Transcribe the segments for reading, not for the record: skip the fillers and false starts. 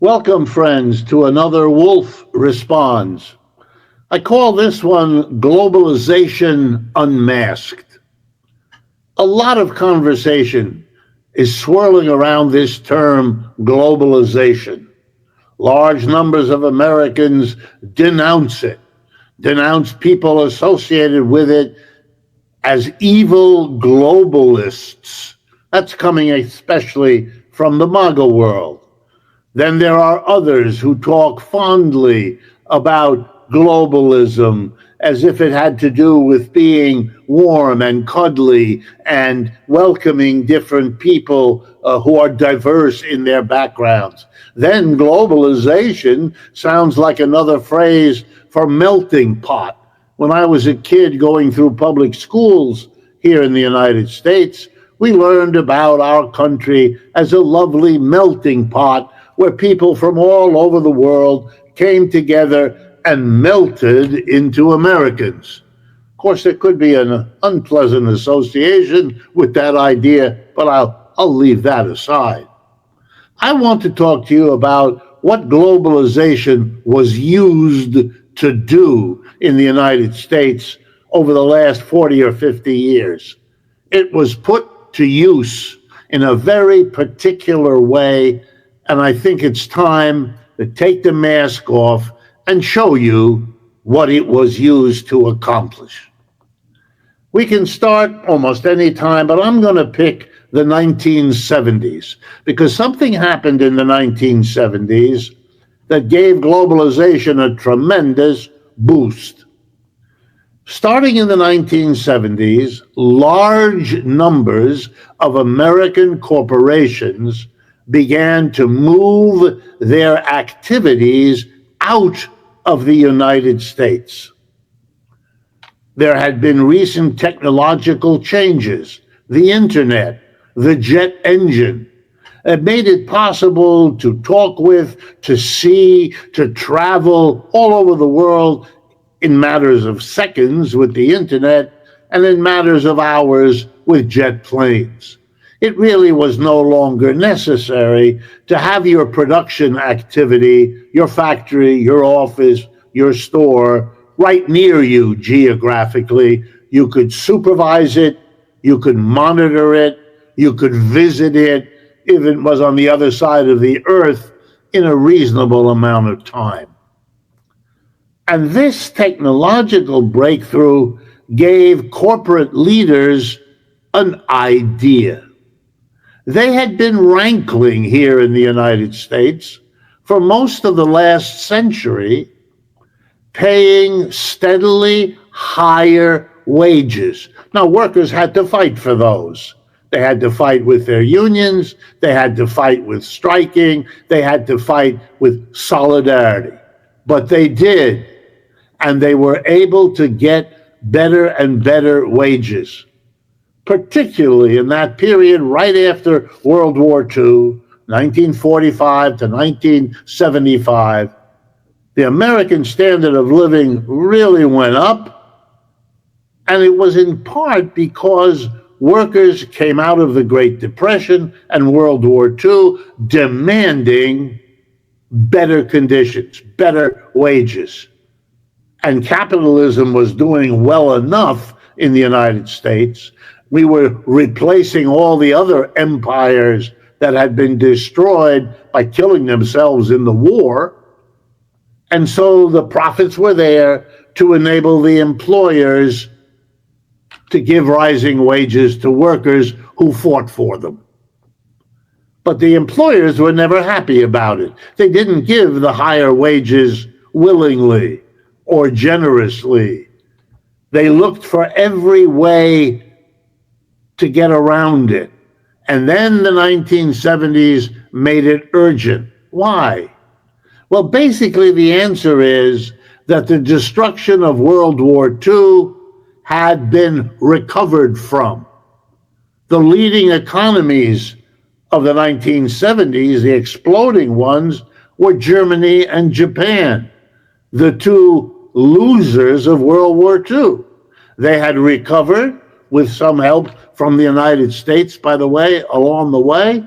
Welcome, friends, to another Wolff Responds. I call this one Globalization Unmasked. A lot of conversation is swirling around this term globalization. Large numbers of Americans denounce it, denounce people associated with it as evil globalists. That's coming especially from the MAGA world. Then there are others who talk fondly about globalism as if it had to do with being warm and cuddly and welcoming different people who are diverse in their backgrounds. Then globalization sounds like another phrase for melting pot. When I was a kid going through public schools here in the United States, we learned about our country as a lovely melting pot where people from all over the world came together and melted into Americans. Of course, there could be an unpleasant association with that idea, but I'll leave that aside. I want to talk to you about what globalization was used to do in the United States over the last 40 or 50 years. It was put to use in a very particular way, and I think it's time to take the mask off and show you what it was used to accomplish. We can start almost any time, but I'm going to pick the 1970s because something happened in the 1970s that gave globalization a tremendous boost. Starting in the 1970s, large numbers of American corporations began to move their activities out of the United States. There had been recent technological changes, the internet, the jet engine. It made it possible to talk with, to see, to travel all over the world in matters of seconds with the internet and in matters of hours with jet planes. It really was no longer necessary to have your production activity, your factory, your office, your store right near you geographically. You could supervise it, you could monitor it, you could visit it, if it was on the other side of the earth, in a reasonable amount of time. And this technological breakthrough gave corporate leaders an idea. They had been rankling here in the United States for most of the last century, paying steadily higher wages. Now, workers had to fight for those. They had to fight with their unions, they had to fight with striking, they had to fight with solidarity. But they did, and they were able to get better and better wages. Particularly in that period right after World War II, 1945 to 1975, the American standard of living really went up, and it was in part because workers came out of the Great Depression and World War II demanding better conditions, better wages. And capitalism was doing well enough in the United States. We were replacing all the other empires that had been destroyed by killing themselves in the war. And so the profits were there to enable the employers to give rising wages to workers who fought for them. But the employers were never happy about it. They didn't give the higher wages willingly or generously. They looked for every way to get around it. And then the 1970s made it urgent. Why? Well, basically the answer is that the destruction of World War II had been recovered from. The leading economies of the 1970s, the exploding ones, were Germany and Japan, the two losers of World War II. They had recovered with some help from the United States, by the way, along the way,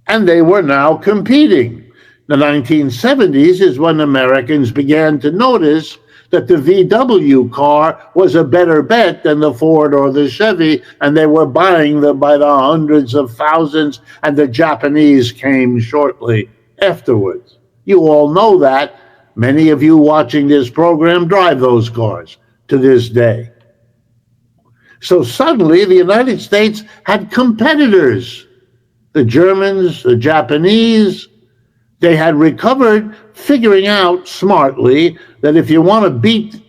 and they were now competing. The 1970s is when Americans began to notice that the VW car was a better bet than the Ford or the Chevy, and they were buying them by the hundreds of thousands, and the Japanese came shortly afterwards. You all know that. Many of you watching this program drive those cars to this day. So suddenly the United States had competitors. The Germans, the Japanese, they had recovered, figuring out smartly that if you want to beat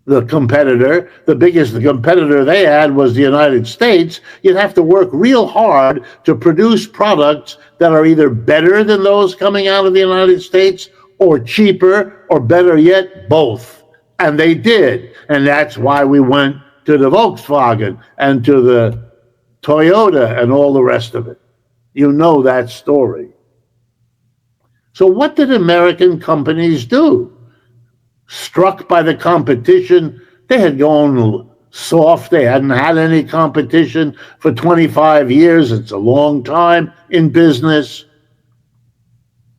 the competitor, the biggest competitor they had was the United States, you'd have to work real hard to produce products that are either better than those coming out of the United States or cheaper, or better yet, both. And they did. And that's why we went to the Volkswagen and to the Toyota and all the rest of it. You know that story. So what did American companies do? Struck by the competition, they had gone soft. They hadn't had any competition for 25 years. It's a long time in business.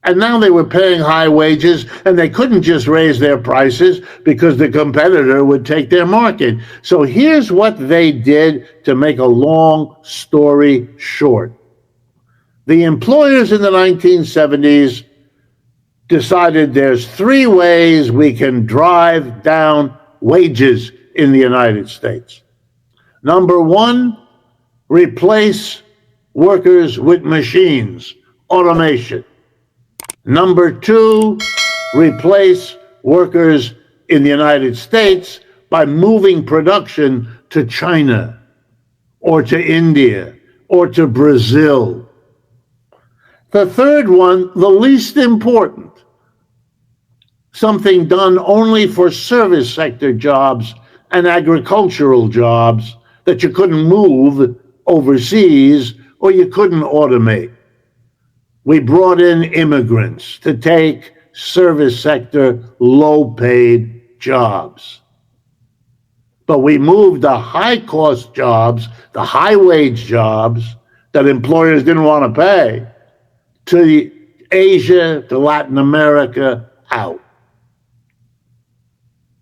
And now they were paying high wages, and they couldn't just raise their prices because the competitor would take their market. So here's what they did, to make a long story short. The employers in the 1970s decided there's three ways we can drive down wages in the United States. Number one, replace workers with machines, automation. Number two, replace workers in the United States by moving production to China or to India or to Brazil. The third one, the least important, something done only for service sector jobs and agricultural jobs that you couldn't move overseas or you couldn't automate. We brought in immigrants to take service sector low-paid jobs. But we moved the high-cost jobs, the high-wage jobs that employers didn't want to pay, to Asia, to Latin America, out.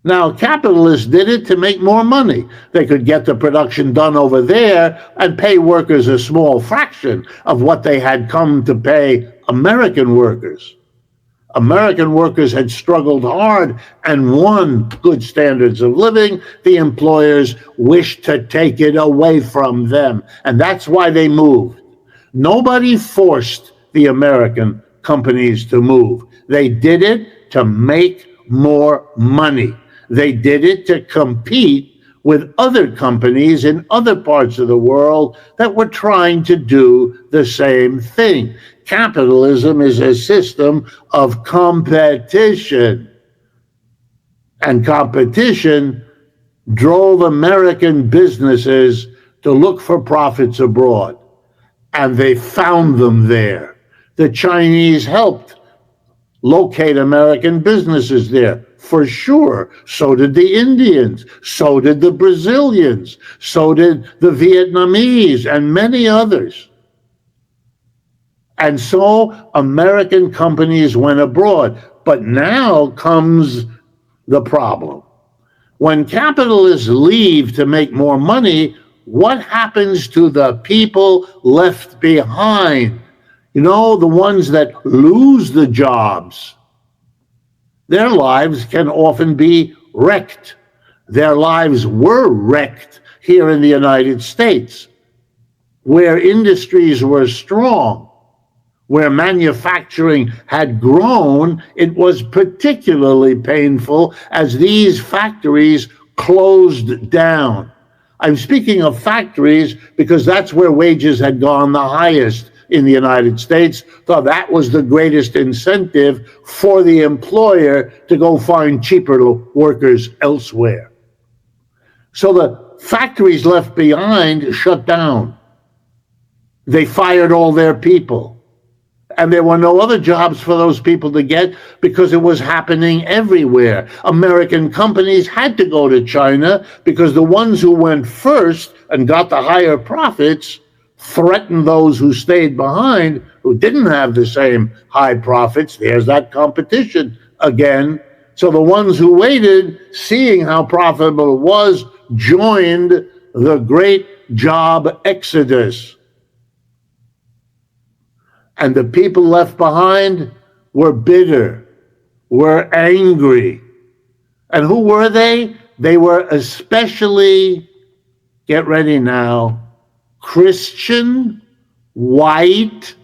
Now, capitalists did it to make more money. They could get the production done over there and pay workers a small fraction of what they had come to pay American workers. American workers had struggled hard and won good standards of living. The employers wished to take it away from them, and that's why they moved. Nobody forced the American companies to move. They did it to make more money. They did it to compete with other companies in other parts of the world that were trying to do the same thing. Capitalism is a system of competition. And competition drove American businesses to look for profits abroad. And they found them there. The Chinese helped locate American businesses there, for sure. So did the Indians, so did the Brazilians, so did the Vietnamese, and many others. And so American companies went abroad. But now comes the problem. When capitalists leave to make more money, what happens to the people left behind? You know, the ones that lose the jobs. Their lives can often be wrecked. Their lives were wrecked here in the United States, where industries were strong, where manufacturing had grown. It was particularly painful as these factories closed down. I'm speaking of factories because that's where wages had gone the highest in the United States. So that was the greatest incentive for the employer to go find cheaper workers elsewhere. So the factories left behind shut down. They fired all their people. And there were no other jobs for those people to get because it was happening everywhere. American companies had to go to China because the ones who went first and got the higher profits, threaten those who stayed behind, who didn't have the same high profits. There's that competition again. So the ones who waited, seeing how profitable it was, joined the great job exodus. And the people left behind were bitter, were angry. And who were they? They were especially, get ready now, Christian, white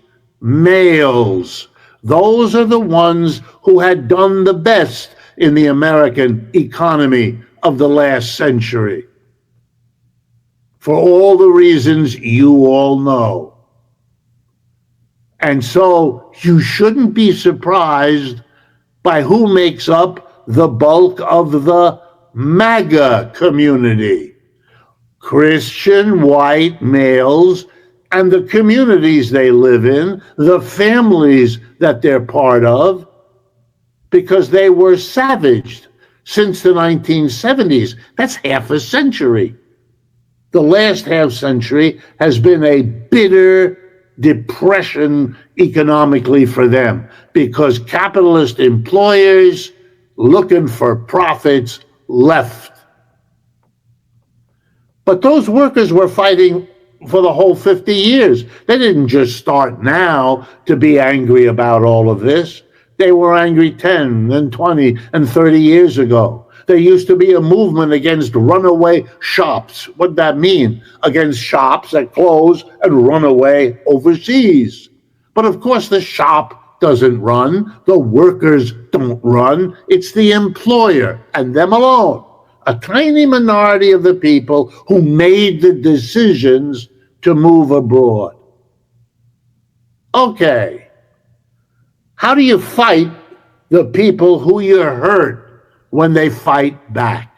males. Those are the ones who had done the best in the American economy of the last century, for all the reasons you all know. And so you shouldn't be surprised by who makes up the bulk of the MAGA community. Christian white males and the communities they live in, the families that they're part of, because they were savaged since the 1970s. That's half a century. The last half century has been a bitter depression economically for them, because capitalist employers looking for profits left. But those workers were fighting for the whole 50 years. They didn't just start now to be angry about all of this. They were angry 10 and 20 and 30 years ago. There used to be a movement against runaway shops. What'd that mean? Against shops that close and run away overseas. But of course the shop doesn't run. The workers don't run. It's the employer and them alone. A tiny minority of the people who made the decisions to move abroad. Okay. How do you fight the people who you hurt when they fight back?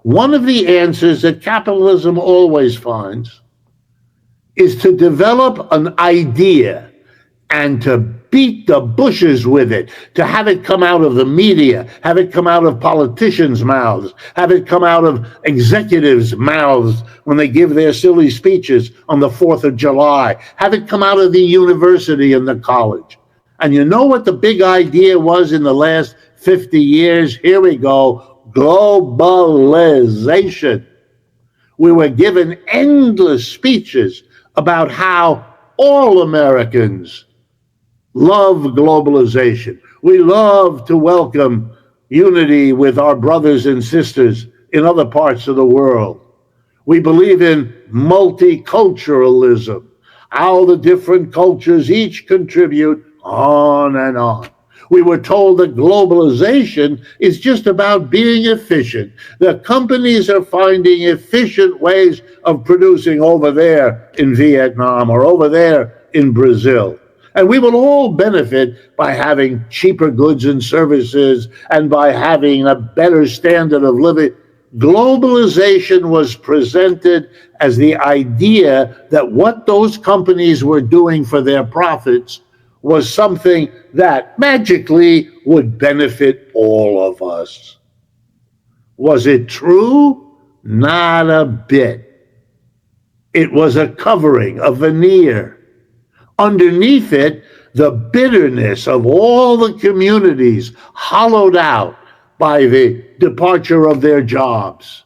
One of the answers that capitalism always finds is to develop an idea and to beat the bushes with it, to have it come out of the media, have it come out of politicians' mouths, have it come out of executives' mouths when they give their silly speeches on the 4th of July, have it come out of the university and the college. And you know what the big idea was in the last 50 years? Here we go, globalization. We were given endless speeches about how all Americans love globalization. We love to welcome unity with our brothers and sisters in other parts of the world. We believe in multiculturalism, how the different cultures each contribute, on and on. We were told that globalization is just about being efficient. The companies are finding efficient ways of producing over there in Vietnam or over there in Brazil. And we will all benefit by having cheaper goods and services and by having a better standard of living. Globalization was presented as the idea that what those companies were doing for their profits was something that magically would benefit all of us. Was it true? Not a bit. It was a covering, a veneer. Underneath it, the bitterness of all the communities hollowed out by the departure of their jobs,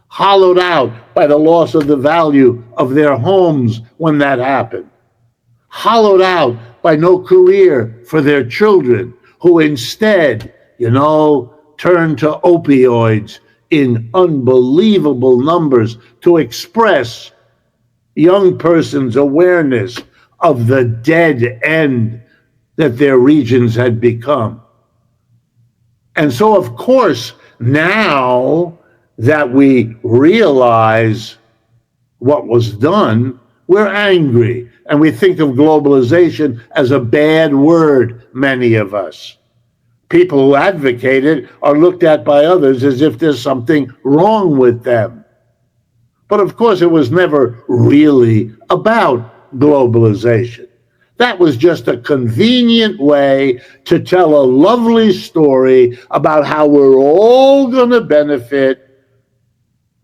hollowed out by the loss of the value of their homes when that happened, hollowed out by no career for their children, who instead, turned to opioids in unbelievable numbers to express young persons' awareness of the dead end that their regions had become. And so, of course, now that we realize what was done, we're angry, and we think of globalization as a bad word, many of us. People who advocate it are looked at by others as if there's something wrong with them. But of course, it was never really about globalization. That was just a convenient way to tell a lovely story about how we're all going to benefit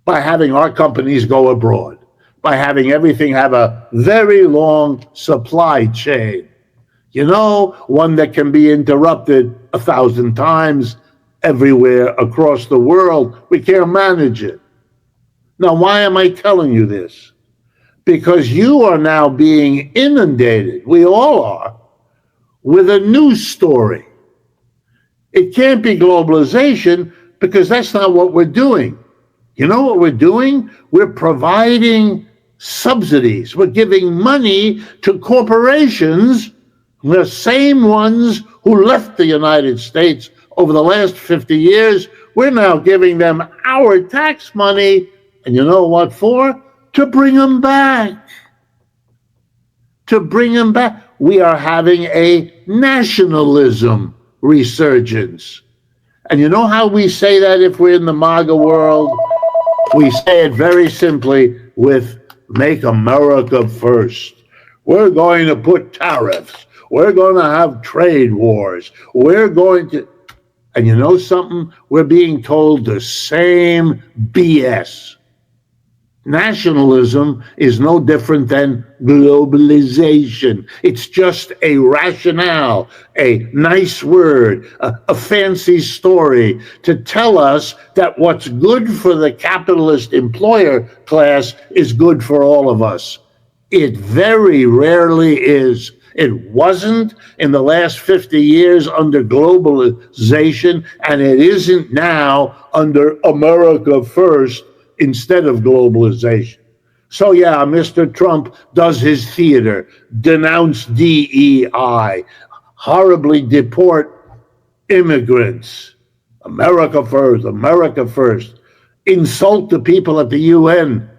by having our companies go abroad, by having everything have a very long supply chain. You know, one that can be interrupted 1,000 times everywhere across the world. We can't manage it. Now, why am I telling you this? Because you are now being inundated, we all are, with a news story. It can't be globalization because that's not what we're doing. You know what we're doing? We're providing subsidies. We're giving money to corporations, the same ones who left the United States over the last 50 years. We're now giving them our tax money. And you know what for? To bring them back. To bring them back. We are having a nationalism resurgence. And you know how we say that if we're in the MAGA world? We say it very simply with "Make America First." We're going to put tariffs. We're going to have trade wars. We're going to... And you know something? We're being told the same BS. Nationalism is no different than globalization. It's just a rationale, a nice word, a fancy story to tell us that what's good for the capitalist employer class is good for all of us. It very rarely is. It wasn't in the last 50 years under globalization, and it isn't now under America First instead of globalization. So yeah, Mr. Trump does his theater, denounce DEI, horribly deport immigrants, America First, insult the people at the UN